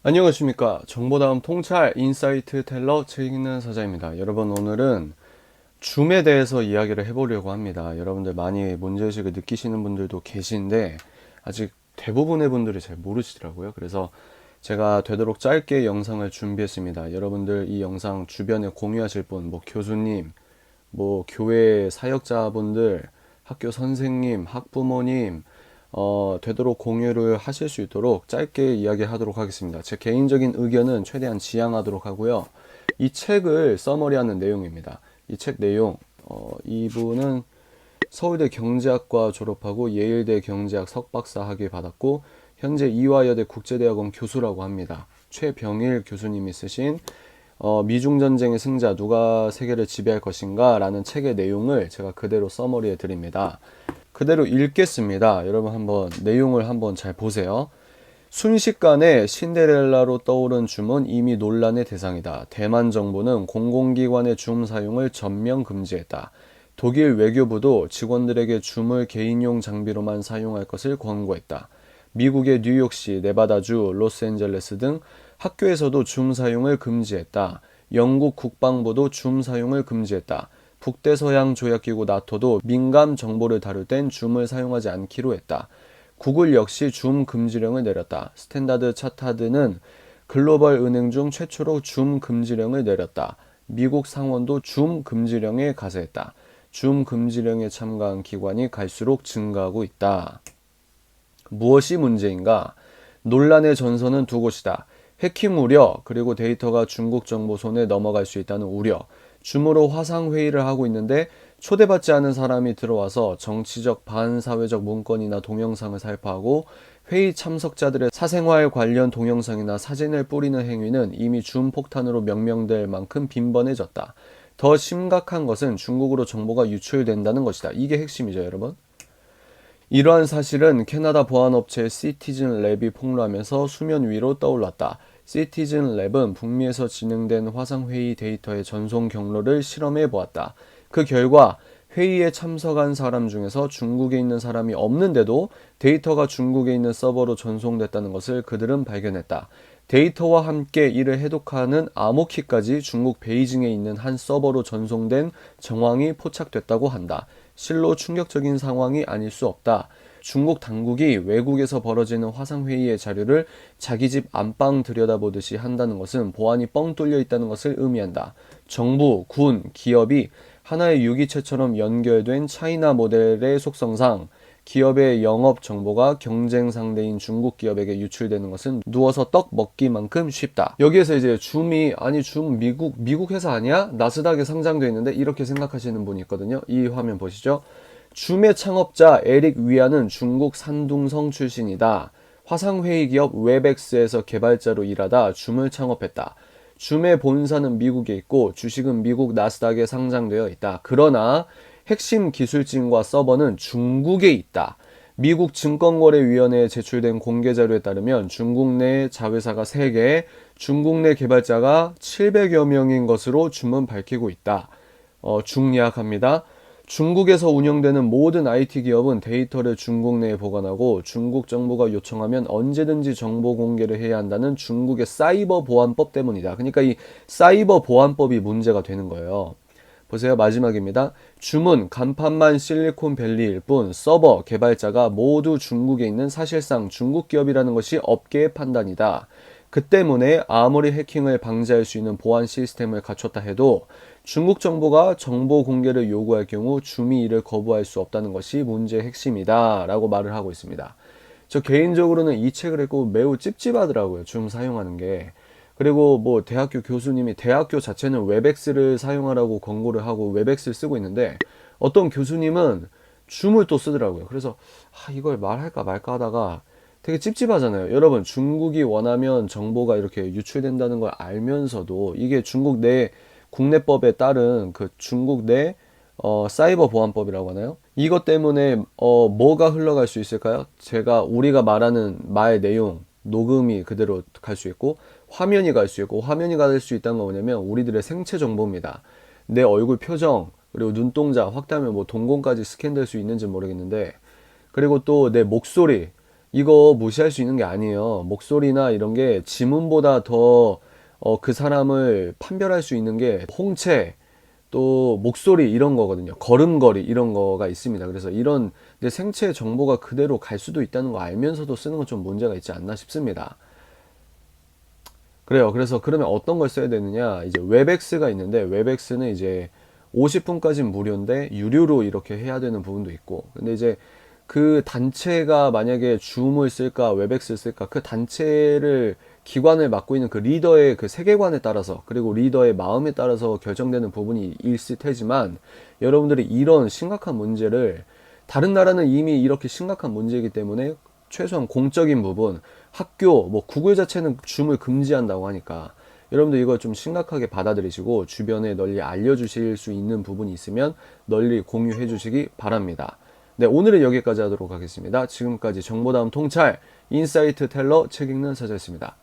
안녕하십니까. 정보다음 통찰 인사이트 텔러 책 읽는 사자입니다. 여러분, 오늘은 줌에 대해서 이야기를 해보려고 합니다. 여러분들 많이 문제의식을 느끼시는 분들도 계신데 아직 대부분의 분들이 잘 모르시더라고요. 그래서 제가 되도록 짧게 영상을 준비했습니다. 여러분들 이 영상 주변에 공유하실 분, 교수님, 교회 사역자분들, 학교 선생님, 학부모님, 되도록 공유를 하실 수 있도록 짧게 이야기하도록 하겠습니다. 제 개인적인 의견은 최대한 지양하도록 하고요. 이 책을 서머리하는 내용입니다. 이 책 내용, 이분은 서울대 경제학과 졸업하고 예일대 경제학 석박사 학위 받았고 현재 이화여대 국제대학원 교수라고 합니다. 최병일 교수님이 쓰신 미중전쟁의 승자 누가 세계를 지배할 것인가 라는 책의 내용을 제가 그대로 서머리해 드립니다. 그대로 읽겠습니다. 여러분 한번 내용을 한번 잘 보세요. 순식간에 신데렐라로 떠오른 줌은 이미 논란의 대상이다. 대만 정부는 공공기관의 줌 사용을 전면 금지했다. 독일 외교부도 직원들에게 줌을 개인용 장비로만 사용할 것을 권고했다. 미국의 뉴욕시, 네바다주, 로스앤젤레스 등 학교에서도 줌 사용을 금지했다. 영국 국방부도 줌 사용을 금지했다. 북대서양 조약기구 나토도 민감 정보를 다룰 땐 줌을 사용하지 않기로 했다. 구글 역시 줌 금지령을 내렸다. 스탠다드 차타드는 글로벌 은행 중 최초로 줌 금지령을 내렸다. 미국 상원도 줌 금지령에 가세했다. 줌 금지령에 참가한 기관이 갈수록 증가하고 있다. 무엇이 문제인가? 논란의 전선은 두 곳이다. 해킹 우려, 그리고 데이터가 중국 정보 손에 넘어갈 수 있다는 우려. 줌으로 화상회의를 하고 있는데 초대받지 않은 사람이 들어와서 정치적 반사회적 문건이나 동영상을 살포하고 회의 참석자들의 사생활 관련 동영상이나 사진을 뿌리는 행위는 이미 줌 폭탄으로 명명될 만큼 빈번해졌다. 더 심각한 것은 중국으로 정보가 유출된다는 것이다. 이게 핵심이죠, 여러분. 이러한 사실은 캐나다 보안업체 시티즌 랩이 폭로하면서 수면 위로 떠올랐다. 시티즌 랩은 북미에서 진행된 화상회의 데이터의 전송 경로를 실험해 보았다. 그 결과 회의에 참석한 사람 중에서 중국에 있는 사람이 없는데도 데이터가 중국에 있는 서버로 전송됐다는 것을 그들은 발견했다. 데이터와 함께 이를 해독하는 암호키까지 중국 베이징에 있는 한 서버로 전송된 정황이 포착됐다고 한다. 실로 충격적인 상황이 아닐 수 없다. 중국 당국이 외국에서 벌어지는 화상회의의 자료를 자기 집 안방 들여다보듯이 한다는 것은 보안이 뻥 뚫려 있다는 것을 의미한다. 정부, 군, 기업이 하나의 유기체처럼 연결된 차이나 모델의 속성상 기업의 영업 정보가 경쟁 상대인 중국 기업에게 유출되는 것은 누워서 떡 먹기만큼 쉽다. 여기에서 이제 줌이 아니 줌 미국 회사 아니야? 나스닥에 상장돼 있는데 이렇게 생각하시는 분이 있거든요. 이 화면 보시죠. 줌의 창업자 에릭 위안은 중국 산둥성 출신이다. 화상회의 기업 웹엑스에서 개발자로 일하다 줌을 창업했다. 줌의 본사는 미국에 있고 주식은 미국 나스닥에 상장되어 있다. 그러나 핵심 기술진과 서버는 중국에 있다. 미국 증권거래위원회에 제출된 공개 자료에 따르면 중국 내 자회사가 3개, 중국 내 개발자가 700여 명인 것으로 줌은 밝히고 있다. 중요합니다. 중국에서 운영되는 모든 IT 기업은 데이터를 중국 내에 보관하고 중국 정부가 요청하면 언제든지 정보 공개를 해야 한다는 중국의 사이버 보안법 때문이다. 그러니까 이 사이버 보안법이 문제가 되는 거예요. 보세요. 마지막입니다. 줌은 간판만 실리콘밸리일 뿐 서버 개발자가 모두 중국에 있는 사실상 중국 기업이라는 것이 업계의 판단이다. 그 때문에 아무리 해킹을 방지할 수 있는 보안 시스템을 갖췄다 해도 중국 정보가 정보 공개를 요구할 경우 줌이 이를 거부할 수 없다는 것이 문제의 핵심이다 라고 말을 하고 있습니다. 저 개인적으로는 이 책을 읽고 매우 찝찝하더라고요. 줌 사용하는 게. 그리고 대학교 교수님이 대학교 자체는 웹엑스를 사용하라고 권고를 하고 웹엑스를 쓰고 있는데 어떤 교수님은 줌을 또 쓰더라고요. 그래서 이걸 말할까 말까 하다가 되게 찝찝하잖아요. 여러분, 중국이 원하면 정보가 이렇게 유출된다는 걸 알면서도 이게 중국 내 국내법에 따른 그 중국 내 사이버 보안법이라고 하나요? 이것 때문에 뭐가 흘러갈 수 있을까요? 우리가 말하는 말 내용 녹음이 그대로 갈 수 있고 화면이 갈 수 있고, 화면이 갈 수 있다는 건 뭐냐면 우리들의 생체 정보입니다. 내 얼굴 표정 그리고 눈동자 확대하면 동공까지 스캔될 수 있는지 모르겠는데, 그리고 또 내 목소리, 이거 무시할 수 있는 게 아니에요. 목소리나 이런 게 지문보다 더 그 사람을 판별할 수 있는 게 홍채, 또 목소리 이런 거거든요. 걸음걸이 이런 거가 있습니다. 그래서 이런 내 생체 정보가 그대로 갈 수도 있다는 거 알면서도 쓰는 건 좀 문제가 있지 않나 싶습니다. 그래요. 그래서 그러면 어떤 걸 써야 되느냐? 이제 웹엑스가 있는데 웹엑스는 이제 50분까지는 무료인데 유료로 이렇게 해야 되는 부분도 있고. 근데 이제 그 단체가 만약에 줌을 쓸까 웹엑스를 쓸까 그 단체를 기관을 맡고 있는 그 리더의 그 세계관에 따라서 그리고 리더의 마음에 따라서 결정되는 부분이 있을 테지만 여러분들이 이런 심각한 문제를 다른 나라는 이미 이렇게 심각한 문제이기 때문에 최소한 공적인 부분 학교 뭐 구글 자체는 줌을 금지한다고 하니까 여러분들 이걸 좀 심각하게 받아들이시고 주변에 널리 알려주실 수 있는 부분이 있으면 널리 공유해 주시기 바랍니다. 네, 오늘은 여기까지 하도록 하겠습니다. 지금까지 정보다움 통찰 인사이트 텔러 책 읽는 서재였습니다.